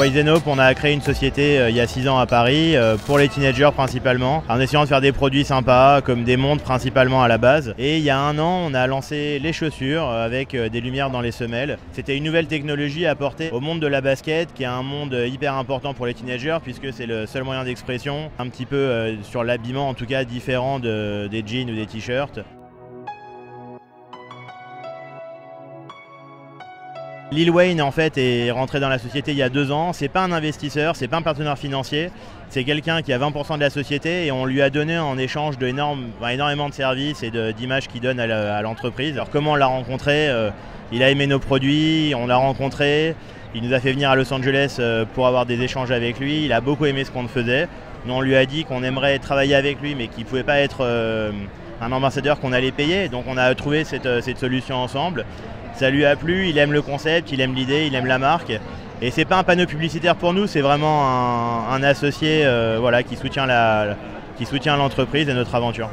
Wise & Hope, on a créé une société il y a 6 ans à Paris, pour les teenagers principalement, en essayant de faire des produits sympas, comme des montres principalement à la base. Et il y a 1 an, on a lancé les chaussures avec des lumières dans les semelles. C'était une nouvelle technologie à apporter au monde de la basket, qui est un monde hyper important pour les teenagers, puisque c'est le seul moyen d'expression, un petit peu sur l'habillement en tout cas différent des jeans ou des t-shirts. Lil Wayne en fait est rentré dans la société il y a 2 ans. C'est pas un investisseur, c'est pas un partenaire financier, c'est quelqu'un qui a 20% de la société et on lui a donné en échange énormément de services et d'images qu'il donne à l'entreprise. Alors comment on l'a rencontré? Il a aimé nos produits, on l'a rencontré, il nous a fait venir à Los Angeles pour avoir des échanges avec lui. Il a beaucoup aimé ce qu'on faisait. Nous on lui a dit qu'on aimerait travailler avec lui mais qu'il ne pouvait pas être un ambassadeur qu'on allait payer. Donc on a trouvé cette solution ensemble. Ça lui a plu, il aime le concept, il aime l'idée, il aime la marque. Et c'est pas un panneau publicitaire pour nous, c'est vraiment un associé voilà, qui soutient l'entreprise et notre aventure.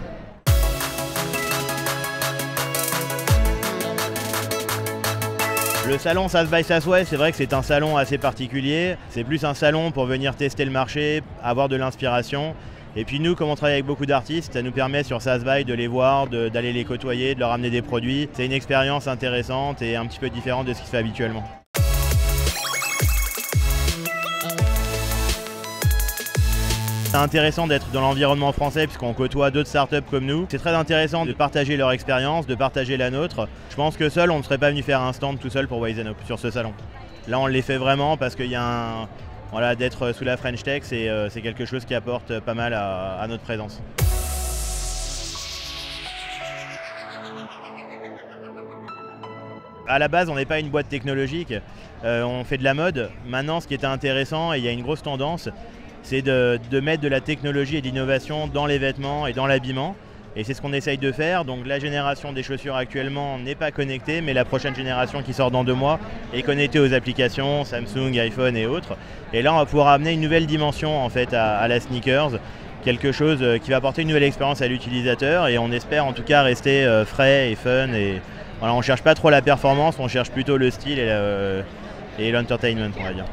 Le salon South by Southwest, c'est vrai que c'est un salon assez particulier. C'est plus un salon pour venir tester le marché, avoir de l'inspiration. Et puis nous, comme on travaille avec beaucoup d'artistes, ça nous permet sur South by de les voir, d'aller les côtoyer, de leur amener des produits. C'est une expérience intéressante et un petit peu différente de ce qui se fait habituellement. C'est intéressant d'être dans l'environnement français puisqu'on côtoie d'autres startups comme nous. C'est très intéressant de partager leur expérience, de partager la nôtre. Je pense que seul, on ne serait pas venu faire un stand tout seul pour Wise & Hope sur ce salon. Là, on les fait vraiment parce qu'il y a voilà, d'être sous la French Tech, c'est quelque chose qui apporte pas mal à notre présence. À la base, on n'est pas une boîte technologique, on fait de la mode. Maintenant, ce qui était intéressant, et il y a une grosse tendance, c'est de mettre de la technologie et de l'innovation dans les vêtements et dans l'habillement. Et c'est ce qu'on essaye de faire. Donc la génération des chaussures actuellement n'est pas connectée, mais la prochaine génération qui sort dans 2 mois est connectée aux applications Samsung, iPhone et autres. Et là, on va pouvoir amener une nouvelle dimension en fait à la sneakers, quelque chose qui va apporter une nouvelle expérience à l'utilisateur. Et on espère en tout cas rester frais et fun. Et voilà, on ne cherche pas trop la performance, on cherche plutôt le style et l'entertainment, on va dire.